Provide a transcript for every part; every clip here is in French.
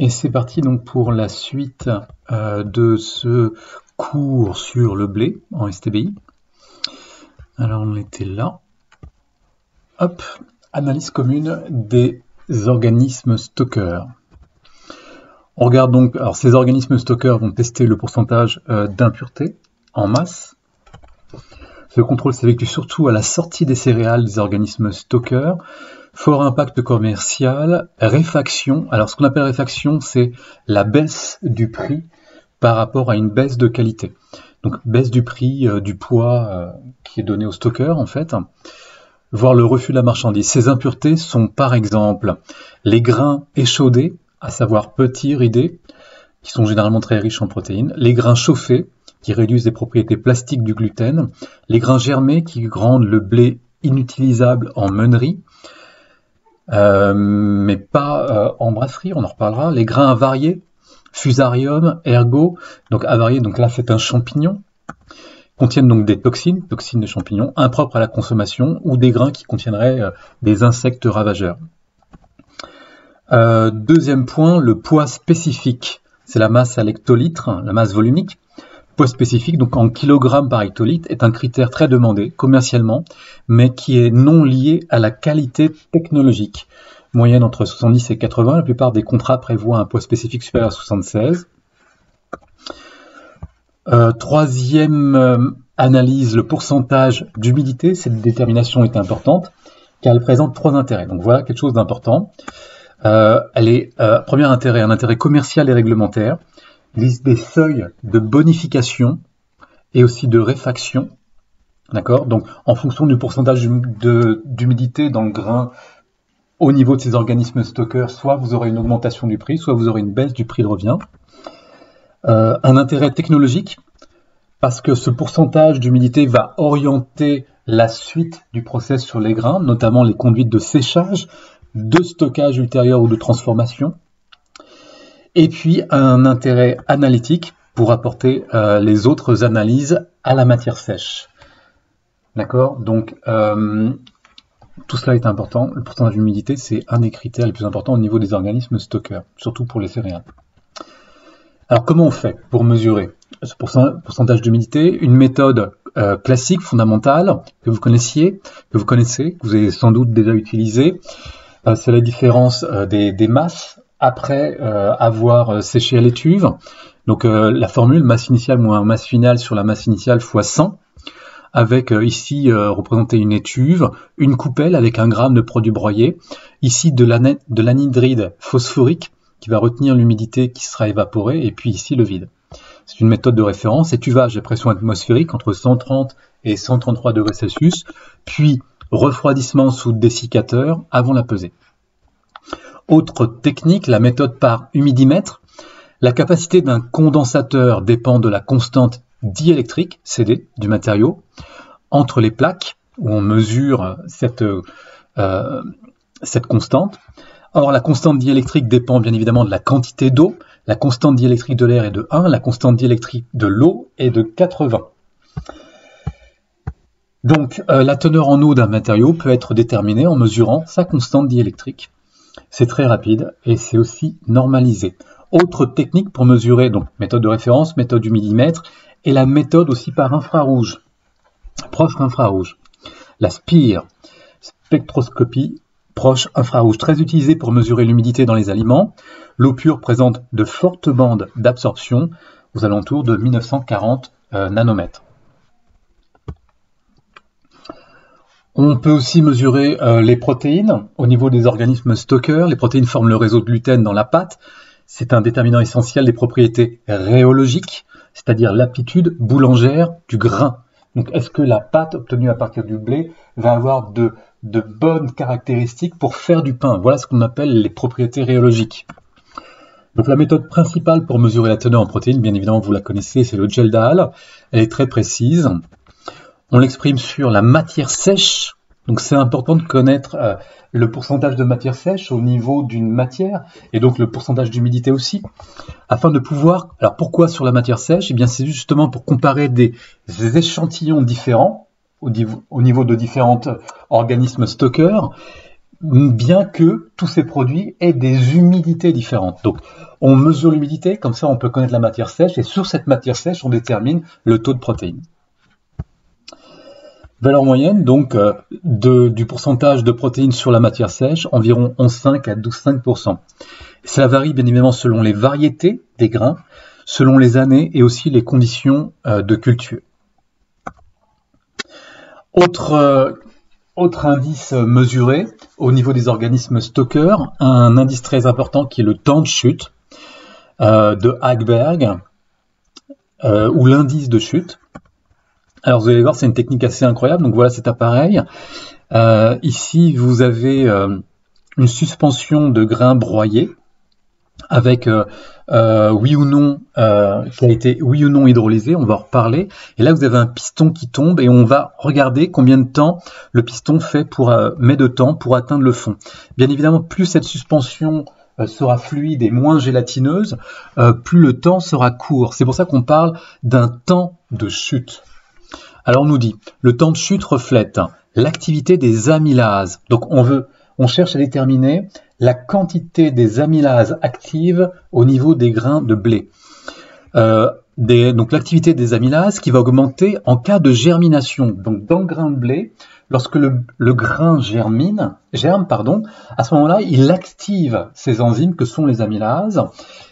Et c'est parti donc pour la suite de ce cours sur le blé en STBI. Alors on était là. Hop, analyse commune des organismes stockeurs. On regarde donc, alors ces organismes stockeurs vont tester le pourcentage d'impureté en masse. Ce contrôle s'effectue surtout à la sortie des céréales des organismes stockeurs. Fort impact commercial, réfaction. Alors ce qu'on appelle réfaction, c'est la baisse du prix par rapport à une baisse de qualité. Donc baisse du prix du poids qui est donné au stockeur en fait, voire le refus de la marchandise. Ces impuretés sont par exemple les grains échaudés, à savoir petits, ridés, qui sont généralement très riches en protéines, les grains chauffés, qui réduisent les propriétés plastiques du gluten, les grains germés qui rendent le blé inutilisable en meunerie, mais pas en brasserie, on en reparlera. Les grains avariés, fusarium, ergot, donc avariés, donc là c'est un champignon, contiennent donc des toxines de champignons, impropres à la consommation, ou des grains qui contiendraient des insectes ravageurs. Deuxième point, le poids spécifique, c'est la masse à l'hectolitre, la masse volumique. Poids spécifique, donc en kilogrammes par hectolitre, est un critère très demandé commercialement, mais qui est non lié à la qualité technologique. Moyenne entre 70 et 80, la plupart des contrats prévoient un poids spécifique supérieur à 76. Troisième analyse, le pourcentage d'humidité. Cette détermination est importante, car elle présente trois intérêts. Donc voilà quelque chose d'important. Premier intérêt, un intérêt commercial et réglementaire. Liste des seuils de bonification et aussi de réfaction. D'accord ? Donc, en fonction du pourcentage d'humidité dans le grain au niveau de ces organismes stockeurs, soit vous aurez une augmentation du prix, soit vous aurez une baisse du prix de revient. Un intérêt technologique, parce que ce pourcentage d'humidité va orienter la suite du process sur les grains, notamment les conduites de séchage, de stockage ultérieur ou de transformation. Et puis un intérêt analytique pour apporter les autres analyses à la matière sèche. D'accord ? Donc tout cela est important. Le pourcentage d'humidité, c'est un des critères les plus importants au niveau des organismes stockeurs, surtout pour les céréales. Alors comment on fait pour mesurer ce pourcentage d'humidité ? Une méthode classique, fondamentale, que vous connaissez, que vous avez sans doute déjà utilisée, c'est la différence des masses après avoir séché à l'étuve. Donc la formule masse initiale moins masse finale sur la masse initiale fois 100, avec ici représenté une étuve, une coupelle avec 1 gramme de produit broyé, ici de l'anhydride phosphorique qui va retenir l'humidité qui sera évaporée, et puis ici le vide. C'est une méthode de référence, étuvage à pression atmosphérique entre 130 et 133 degrés Celsius, puis refroidissement sous dessiccateur avant la pesée. Autre technique, la méthode par humidimètre. La capacité d'un condensateur dépend de la constante diélectrique, CD, du matériau, entre les plaques, où on mesure cette constante. Or, la constante diélectrique dépend bien évidemment de la quantité d'eau. La constante diélectrique de l'air est de 1, la constante diélectrique de l'eau est de 80. Donc, la teneur en eau d'un matériau peut être déterminée en mesurant sa constante diélectrique. C'est très rapide et c'est aussi normalisé. Autre technique pour mesurer, donc méthode de référence, méthode du millimètre, et la méthode aussi par infrarouge, proche infrarouge. La SPIR, spectroscopie proche infrarouge, très utilisée pour mesurer l'humidité dans les aliments. L'eau pure présente de fortes bandes d'absorption aux alentours de 1940 nanomètres. On peut aussi mesurer les protéines au niveau des organismes stockeurs. Les protéines forment le réseau de gluten dans la pâte. C'est un déterminant essentiel des propriétés rhéologiques, c'est-à-dire l'aptitude boulangère du grain. Donc, est-ce que la pâte obtenue à partir du blé va avoir de bonnes caractéristiques pour faire du pain ? Voilà ce qu'on appelle les propriétés rhéologiques. Donc, la méthode principale pour mesurer la teneur en protéines, bien évidemment, vous la connaissez, c'est le gel d'Aal. Elle est très précise. On l'exprime sur la matière sèche. Donc c'est important de connaître le pourcentage de matière sèche au niveau d'une matière et donc le pourcentage d'humidité aussi, afin de pouvoir... Alors pourquoi sur la matière sèche ? Eh bien c'est justement pour comparer des échantillons différents au niveau de différents organismes stockeurs bien que tous ces produits aient des humidités différentes. Donc, on mesure l'humidité, comme ça on peut connaître la matière sèche, et sur cette matière sèche, on détermine le taux de protéines. Valeur moyenne, donc, du pourcentage de protéines sur la matière sèche, environ 11,5 à 12,5%. Cela varie bien évidemment selon les variétés des grains, selon les années et aussi les conditions de culture. Autre indice mesuré au niveau des organismes stockeurs, un indice très important qui est le temps de chute de Hagberg ou l'indice de chute. Alors vous allez voir, c'est une technique assez incroyable. Donc voilà cet appareil. Ici, vous avez une suspension de grains broyés avec oui ou non qui a été oui ou non hydrolysé, on va en reparler. Et là, vous avez un piston qui tombe et on va regarder combien de temps le piston met de temps pour atteindre le fond. Bien évidemment, plus cette suspension sera fluide et moins gélatineuse, plus le temps sera court. C'est pour ça qu'on parle d'un temps de chute. Alors on nous dit, le temps de chute reflète l'activité des amylases. Donc on cherche à déterminer la quantité des amylases actives au niveau des grains de blé. Donc l'activité des amylases qui va augmenter en cas de germination. Donc dans le grain de blé, lorsque le grain germe, à ce moment-là, il active ces enzymes que sont les amylases.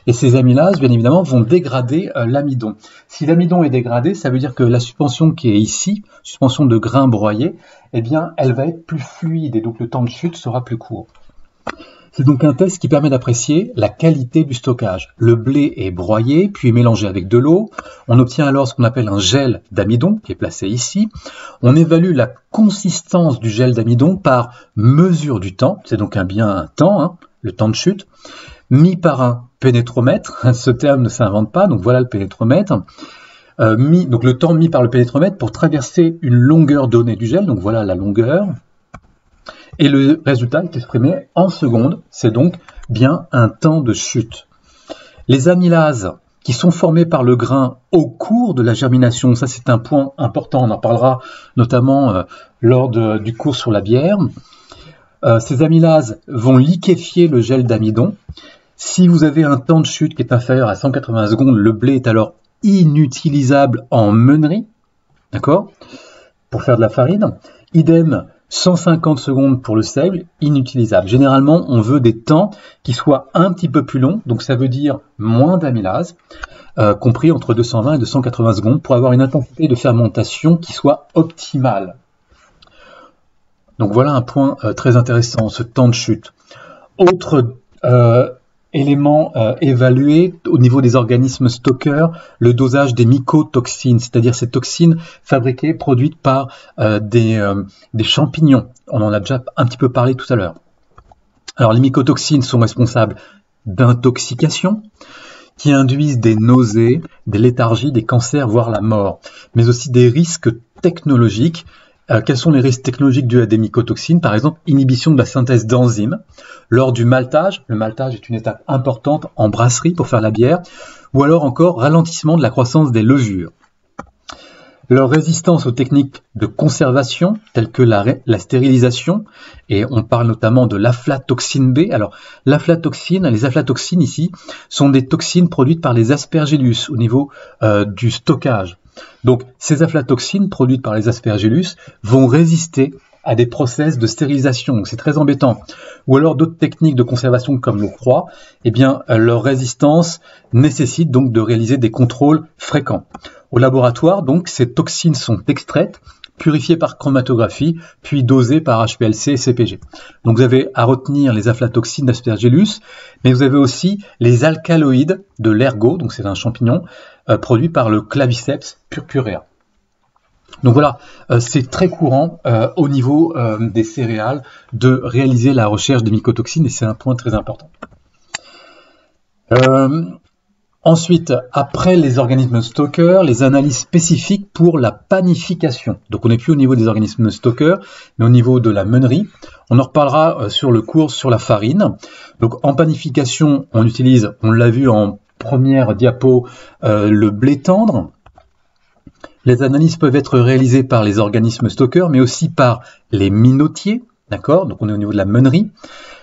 Et ces amylases, bien évidemment, vont dégrader l'amidon. Si l'amidon est dégradé, ça veut dire que la suspension qui est ici, suspension de grains broyés, eh bien, elle va être plus fluide et donc le temps de chute sera plus court. C'est donc un test qui permet d'apprécier la qualité du stockage. Le blé est broyé, puis mélangé avec de l'eau. On obtient alors ce qu'on appelle un gel d'amidon, qui est placé ici. On évalue la consistance du gel d'amidon par mesure du temps. C'est donc un temps, le temps de chute, mis par un pénétromètre. Ce terme ne s'invente pas, donc voilà le pénétromètre. Donc le temps mis par le pénétromètre pour traverser une longueur donnée du gel. Donc voilà la longueur. Et le résultat est exprimé en secondes, c'est donc bien un temps de chute. Les amylases qui sont formées par le grain au cours de la germination, ça c'est un point important, on en parlera notamment lors du cours sur la bière. Ces amylases vont liquéfier le gel d'amidon. Si vous avez un temps de chute qui est inférieur à 180 secondes, le blé est alors inutilisable en meunerie, d'accord, pour faire de la farine. Idem, 150 secondes pour le seigle, inutilisable. Généralement, on veut des temps qui soient un petit peu plus longs, donc ça veut dire moins d'amylase, compris entre 220 et 280 secondes, pour avoir une intensité de fermentation qui soit optimale. Donc voilà un point très intéressant, ce temps de chute. Autre élément évalué au niveau des organismes stockeurs, le dosage des mycotoxines, c'est-à-dire ces toxines fabriquées, produites par des champignons. On en a déjà un petit peu parlé tout à l'heure. Alors les mycotoxines sont responsables d'intoxication qui induisent des nausées, des léthargies, des cancers, voire la mort, mais aussi des risques technologiques. Quels sont les risques technologiques dus à des mycotoxines? Par exemple, inhibition de la synthèse d'enzymes lors du maltage. Le maltage est une étape importante en brasserie pour faire la bière. Ou alors encore ralentissement de la croissance des levures. Leur résistance aux techniques de conservation telles que la stérilisation, et on parle notamment de l'aflatoxine B. Alors les aflatoxines ici sont des toxines produites par les aspergillus au niveau du stockage. Donc ces aflatoxines produites par les aspergillus vont résister à des process de stérilisation, c'est très embêtant. Ou alors d'autres techniques de conservation comme le froid, eh bien leur résistance nécessite donc de réaliser des contrôles fréquents. Au laboratoire, donc, ces toxines sont extraites, purifiées par chromatographie, puis dosées par HPLC et CPG. Donc vous avez à retenir les aflatoxines d'Aspergillus, mais vous avez aussi les alcaloïdes de l'ergot, donc c'est un champignon, produit par le Claviceps purpurea. Donc voilà, c'est très courant au niveau des céréales de réaliser la recherche des mycotoxines et c'est un point très important. Ensuite, après les organismes stockeurs, les analyses spécifiques pour la panification. Donc on n'est plus au niveau des organismes stockeurs, mais au niveau de la meunerie. On en reparlera sur le cours sur la farine. Donc en panification, on utilise, on l'a vu en première diapo, le blé tendre. Les analyses peuvent être réalisées par les organismes stockeurs, mais aussi par les minotiers, D'accord? Donc on est au niveau de la meunerie.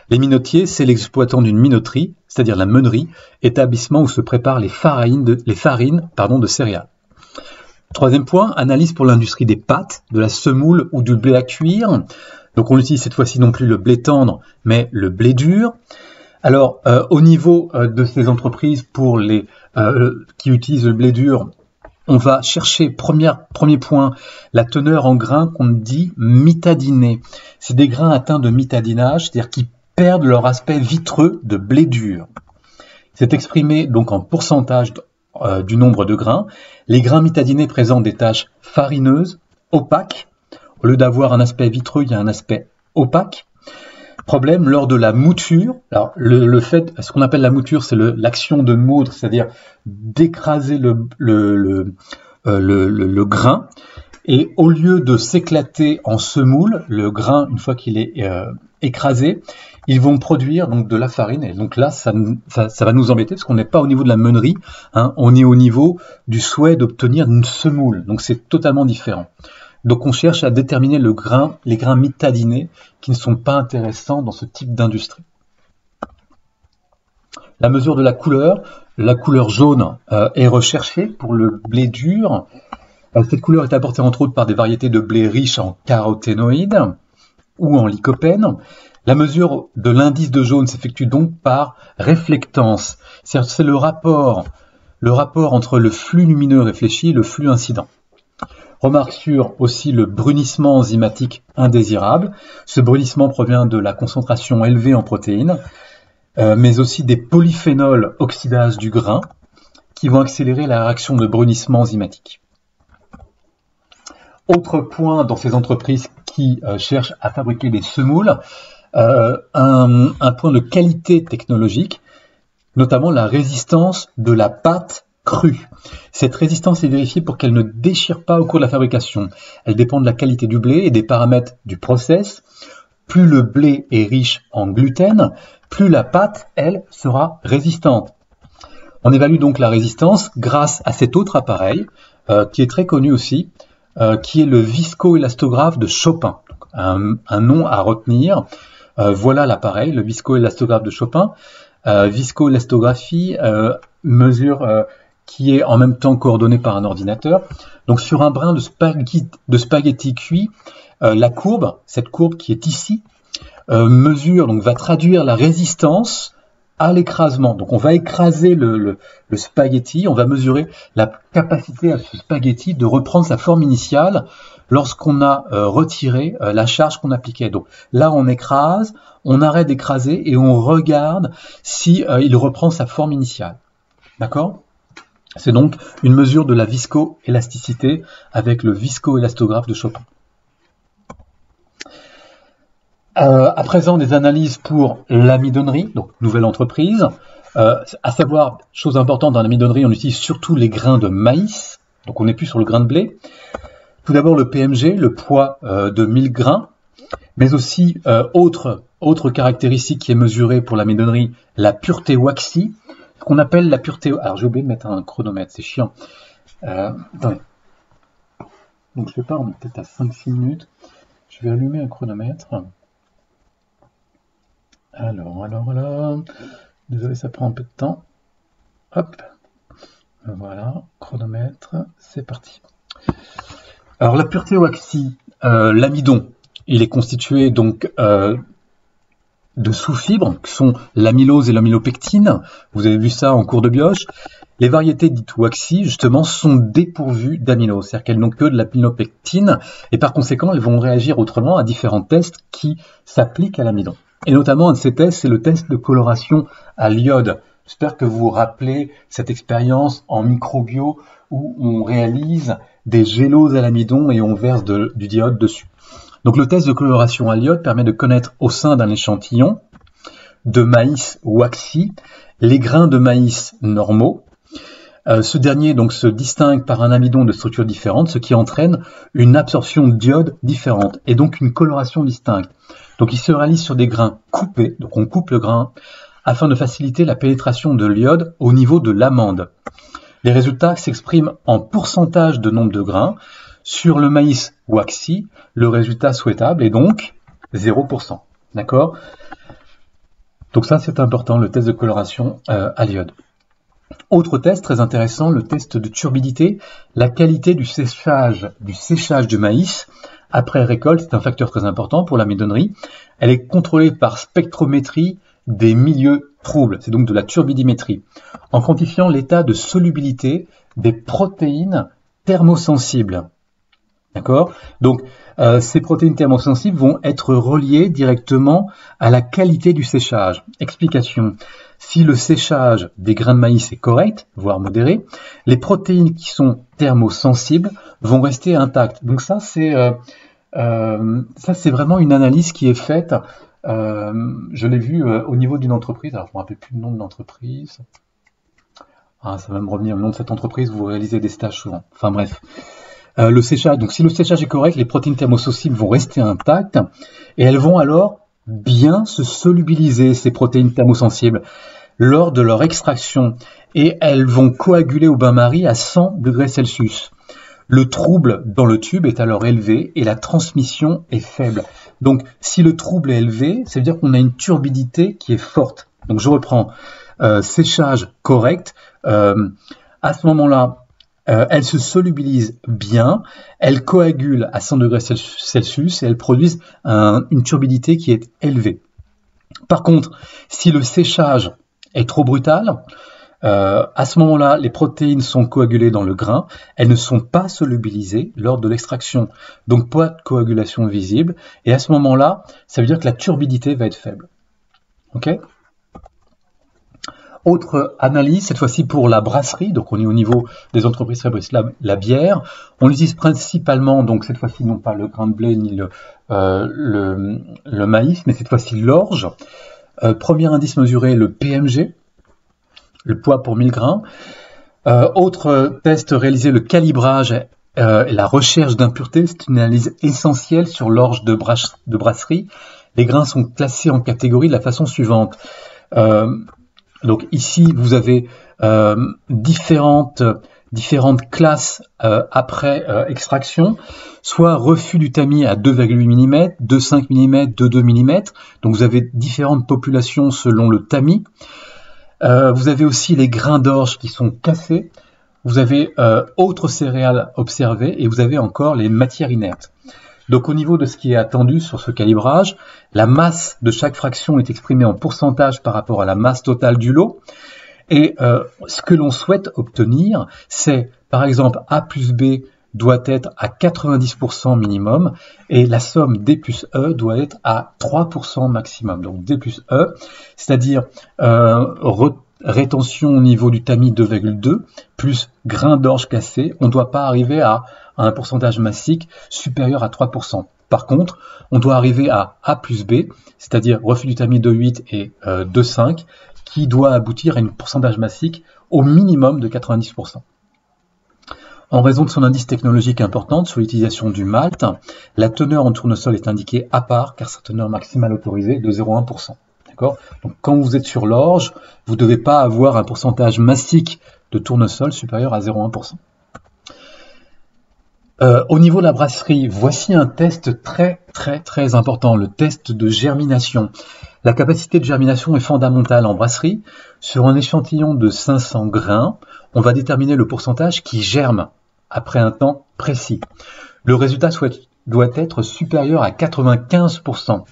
Les minotiers, c'est l'exploitant d'une minoterie, c'est-à-dire la meunerie, établissement où se préparent les farines de céréales. Troisième point, analyse pour l'industrie des pâtes, de la semoule ou du blé à cuire. Donc on utilise cette fois-ci non plus le blé tendre, mais le blé dur. Alors au niveau de ces entreprises pour les qui utilisent le blé dur, on va chercher, premier point, la teneur en grains qu'on dit mitadinés. C'est des grains atteints de mitadinage, c'est-à-dire qui perdent leur aspect vitreux de blé dur. C'est exprimé donc en pourcentage du nombre de grains. Les grains mitadinés présentent des taches farineuses, opaques. Au lieu d'avoir un aspect vitreux, il y a un aspect opaque. Problème lors de la mouture. Alors ce qu'on appelle la mouture, c'est l'action de moudre, c'est-à-dire d'écraser le grain. Et au lieu de s'éclater en semoule, le grain, une fois qu'il est écrasé, ils vont produire donc de la farine. Et donc là, ça va nous embêter parce qu'on n'est pas au niveau de la meunerie, hein, on est au niveau du souhait d'obtenir une semoule. Donc c'est totalement différent. Donc on cherche à déterminer les grains mitadinés qui ne sont pas intéressants dans ce type d'industrie. La mesure de la couleur jaune est recherchée pour le blé dur. Cette couleur est apportée entre autres par des variétés de blé riches en caroténoïdes ou en lycopène. La mesure de l'indice de jaune s'effectue donc par réflectance. C'est le rapport entre le flux lumineux réfléchi et le flux incident. Remarque sur aussi le brunissement enzymatique indésirable. Ce brunissement provient de la concentration élevée en protéines, mais aussi des polyphénols oxydase du grain qui vont accélérer la réaction de brunissement enzymatique. Autre point dans ces entreprises qui cherchent à fabriquer des semoules, un point de qualité technologique, notamment la résistance de la pâte crue. Cette résistance est vérifiée pour qu'elle ne déchire pas au cours de la fabrication. Elle dépend de la qualité du blé et des paramètres du process. Plus le blé est riche en gluten, plus la pâte, elle, sera résistante. On évalue donc la résistance grâce à cet autre appareil, qui est très connu aussi, qui est le viscoélastographe de Chopin. Donc, un nom à retenir. Voilà l'appareil, le viscoélastographe de Chopin. Viscoélastographie, mesure qui est en même temps coordonnée par un ordinateur. Donc sur un brin de spaghetti cuit, cette courbe qui est ici, va traduire la résistance à l'écrasement. Donc on va écraser le spaghetti, on va mesurer la capacité à ce spaghetti de reprendre sa forme initiale lorsqu'on a retiré la charge qu'on appliquait. Donc là on écrase, on arrête d'écraser et on regarde si il reprend sa forme initiale. D'accord ? C'est donc une mesure de la viscoélasticité avec le viscoélastographe de Chopin. À présent, des analyses pour l'amidonnerie, donc nouvelle entreprise. À savoir, chose importante dans l'amidonnerie, on utilise surtout les grains de maïs, donc on n'est plus sur le grain de blé. Tout d'abord le PMG, le poids de 1000 grains, mais aussi autre caractéristique qui est mesurée pour l'amidonnerie, la pureté waxy, ce qu'on appelle la pureté. Alors j'ai oublié de mettre un chronomètre, c'est chiant. Attendez. Donc je vais pas, on est peut-être à 5-6 minutes. Je vais allumer un chronomètre. Alors. Désolé, ça prend un peu de temps. Hop. Voilà, chronomètre, c'est parti. Alors la pureté waxy, l'amidon, il est constitué donc de sous-fibres, qui sont l'amylose et l'amylopectine. Vous avez vu ça en cours de bioche. Les variétés dites waxy, justement, sont dépourvues d'amylose, c'est-à-dire qu'elles n'ont que de l'amylopectine, et par conséquent, elles vont réagir autrement à différents tests qui s'appliquent à l'amidon. Et notamment, un de ces tests, c'est le test de coloration à l'iode. J'espère que vous vous rappelez cette expérience en microbio où on réalise des géloses à l'amidon et on verse du diode dessus. Donc le test de coloration à l'iode permet de connaître au sein d'un échantillon de maïs waxy les grains de maïs normaux. Ce dernier donc se distingue par un amidon de structure différente, ce qui entraîne une absorption d'iode différente et donc une coloration distincte. Donc il se réalise sur des grains coupés, donc on coupe le grain afin de faciliter la pénétration de l'iode au niveau de l'amande. Les résultats s'expriment en pourcentage de nombre de grains. Sur le maïs waxy, le résultat souhaitable est donc 0%. D'accord? Donc ça, c'est important, le test de coloration à l'iode. Autre test très intéressant, le test de turbidité. La qualité du séchage du maïs après récolte, c'est un facteur très important pour la médonnerie. Elle est contrôlée par spectrométrie des milieux troubles, c'est donc de la turbidimétrie, en quantifiant l'état de solubilité des protéines thermosensibles. D'accord? Donc, ces protéines thermosensibles vont être reliées directement à la qualité du séchage. Explication. Si le séchage des grains de maïs est correct, voire modéré, les protéines qui sont thermosensibles vont rester intactes. Donc ça, c'est vraiment une analyse qui est faite. Je l'ai vu au niveau d'une entreprise. Alors, je ne me rappelle plus le nom de l'entreprise. Ah, ça va me revenir. Le nom de cette entreprise, vous réalisez des stages souvent. Enfin bref. Le séchage. Donc, si le séchage est correct, les protéines thermosensibles vont rester intactes et elles vont alors bien se solubiliser, ces protéines thermosensibles, lors de leur extraction, et elles vont coaguler au bain-marie à 100 degrés Celsius. Le trouble dans le tube est alors élevé et la transmission est faible. Donc, si le trouble est élevé, ça veut dire qu'on a une turbidité qui est forte. Donc, je reprends. Séchage correct. À ce moment-là, elles se solubilisent bien, elles coagulent à 100 degrés Celsius et elles produisent une turbidité qui est élevée. Par contre, si le séchage est trop brutal, à ce moment-là, les protéines sont coagulées dans le grain, elles ne sont pas solubilisées lors de l'extraction, donc pas de coagulation visible, et à ce moment-là, ça veut dire que la turbidité va être faible. Ok ? Autre analyse, cette fois-ci pour la brasserie, donc on est au niveau des entreprises qui fabriquent la bière. On utilise principalement, donc cette fois-ci non pas le grain de blé ni le maïs, mais cette fois-ci l'orge. Premier indice mesuré, le PMG, le poids pour 1000 grains. Autre test réalisé, le calibrage et la recherche d'impuretés. C'est une analyse essentielle sur l'orge de brasserie. Les grains sont classés en catégories de la façon suivante. Donc ici, vous avez différentes classes après extraction, soit refus du tamis à 2,8 mm, 2,5 mm, 2,2 mm. Donc vous avez différentes populations selon le tamis. Vous avez aussi les grains d'orge qui sont cassés. Vous avez autres céréales observées et vous avez encore les matières inertes. Donc au niveau de ce qui est attendu sur ce calibrage, la masse de chaque fraction est exprimée en pourcentage par rapport à la masse totale du lot. Et ce que l'on souhaite obtenir, c'est par exemple A plus B doit être à 90% minimum et la somme D plus E doit être à 3% maximum. Donc D plus E, c'est-à-dire rétention au niveau du tamis 2,2 plus grain d'orge cassé, on ne doit pas arriver à un pourcentage massique supérieur à 3%. Par contre, on doit arriver à A plus B, c'est-à-dire refus du tamis 2,8 et 2,5, qui doit aboutir à un pourcentage massique au minimum de 90%. En raison de son indice technologique importante sur l'utilisation du malt, la teneur en tournesol est indiquée à part car sa teneur maximale autorisée est de 0,1%. D'accord ? Donc quand vous êtes sur l'orge, vous ne devez pas avoir un pourcentage massique de tournesol supérieur à 0,1%. Au niveau de la brasserie, voici un test très important, le test de germination. La capacité de germination est fondamentale en brasserie. Sur un échantillon de 500 grains, on va déterminer le pourcentage qui germe après un temps précis. Le résultat doit être supérieur à 95%.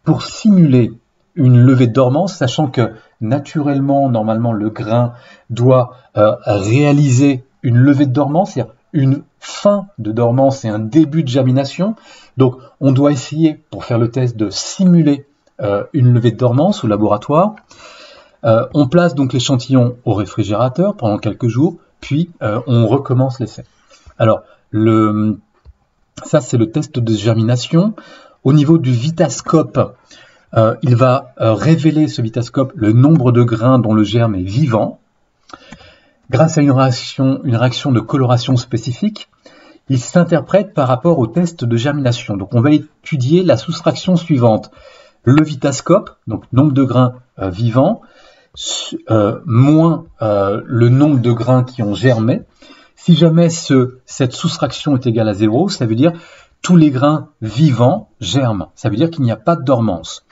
Pour simuler une levée de dormance, sachant que naturellement, normalement, le grain doit réaliser une levée de dormance, c'est-à-dire une fin de dormance et un début de germination. Donc, on doit essayer, pour faire le test, de simuler une levée de dormance au laboratoire. On place donc l'échantillon au réfrigérateur pendant quelques jours, puis on recommence l'essai. Alors, ça c'est le test de germination. Au niveau du vitascope, il va révéler, ce vitascope, le nombre de grains dont le germe est vivant. Grâce à une réaction de coloration spécifique, il s'interprète par rapport au test de germination. Donc on va étudier la soustraction suivante. Le vitascope, donc nombre de grains vivants, moins le nombre de grains qui ont germé. Si jamais cette soustraction est égale à 0, ça veut dire tous les grains vivants germent. Ça veut dire qu'il n'y a pas de dormance.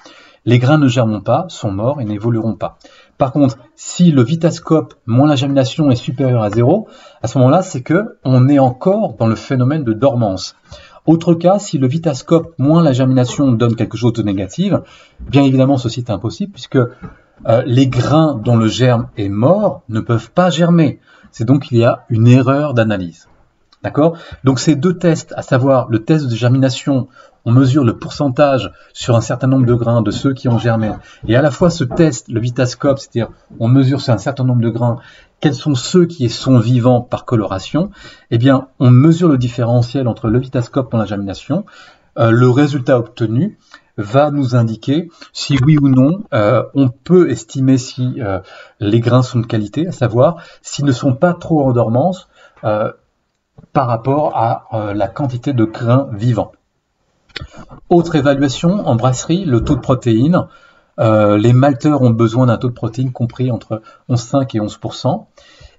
Les grains ne germent pas, sont morts et n'évolueront pas. Par contre, si le Vitascope moins la germination est supérieur à 0, à ce moment-là, c'est que on est encore dans le phénomène de dormance. Autre cas, si le Vitascope moins la germination donne quelque chose de négatif, bien évidemment, ceci est impossible puisque les grains dont le germe est mort ne peuvent pas germer. C'est donc qu'il y a une erreur d'analyse. D'accord? Donc ces deux tests, à savoir le test de germination, on mesure le pourcentage sur un certain nombre de grains de ceux qui ont germé, et à la fois ce test, le Vitascope, c'est-à-dire on mesure sur un certain nombre de grains quels sont ceux qui sont vivants par coloration, eh bien on mesure le différentiel entre le Vitascope et la germination. Le résultat obtenu va nous indiquer si oui ou non on peut estimer si les grains sont de qualité, à savoir s'ils ne sont pas trop en dormance par rapport à la quantité de grains vivants. Autre évaluation en brasserie, le taux de protéines. Les malteurs ont besoin d'un taux de protéines compris entre 11,5 et 11%.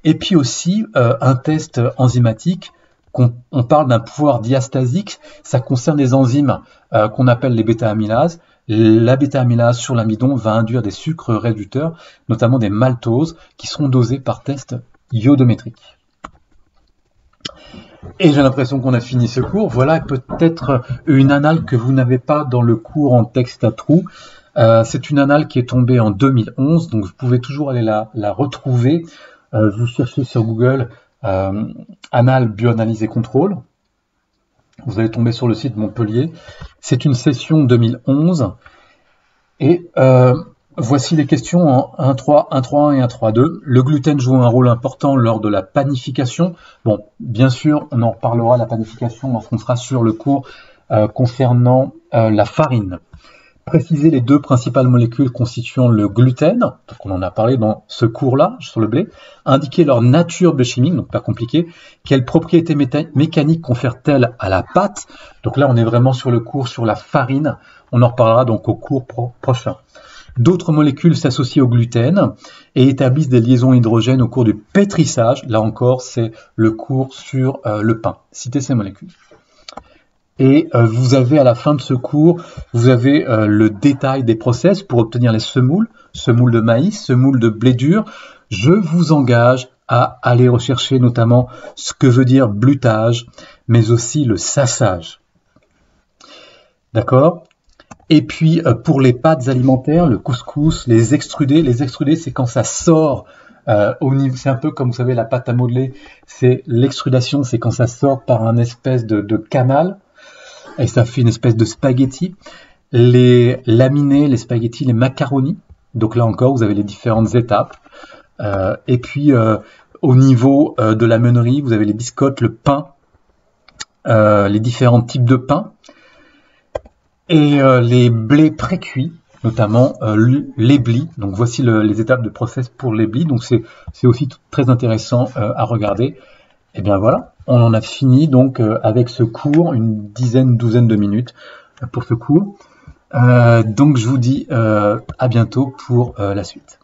Et puis aussi un test enzymatique, on parle d'un pouvoir diastasique, ça concerne les enzymes qu'on appelle les bêta-amylases. La bêta-amylase sur l'amidon va induire des sucres réducteurs, notamment des maltoses, qui seront dosés par test iodométrique. Et j'ai l'impression qu'on a fini ce cours. Voilà peut-être une annale que vous n'avez pas dans le cours en texte à trous. C'est une annale qui est tombée en 2011, donc vous pouvez toujours aller la retrouver. Vous cherchez sur Google annale bioanalyse et contrôle. Vous allez tomber sur le site Montpellier. C'est une session 2011. Et voici les questions en 1.3, 1.3.1 et 1.3.2. Le gluten joue un rôle important lors de la panification. Bon, bien sûr, on en reparlera, la panification, lorsqu'on sera sur le cours concernant la farine. Préciser les deux principales molécules constituant le gluten, donc on en a parlé dans ce cours-là, sur le blé. Indiquer leur nature biochimique, donc pas compliqué. Quelles propriétés mécaniques confèrent-elles à la pâte? Donc là, on est vraiment sur le cours sur la farine. On en reparlera donc au cours prochain. D'autres molécules s'associent au gluten et établissent des liaisons hydrogènes au cours du pétrissage. Là encore, c'est le cours sur le pain. Citez ces molécules. Et vous avez à la fin de ce cours, vous avez le détail des process pour obtenir les semoules de maïs, semoules de blé dur. Je vous engage à aller rechercher notamment ce que veut dire blutage, mais aussi le sassage. D'accord ? Et puis pour les pâtes alimentaires, le couscous, les extrudés c'est quand ça sort au niveau, c'est un peu comme vous savez la pâte à modeler, c'est l'extrudation, c'est quand ça sort par un espèce de canal et ça fait une espèce de spaghetti. Les laminés, les spaghettis, les macaronis, donc là encore vous avez les différentes étapes. Et puis au niveau de la meunerie, vous avez les biscottes, le pain, les différents types de pain. Et les blés pré-cuits, notamment l'éblis. Donc voici les étapes de process pour l'éblis. Donc c'est aussi très intéressant à regarder. Et bien voilà, on en a fini donc avec ce cours, une douzaine de minutes pour ce cours. Donc je vous dis à bientôt pour la suite.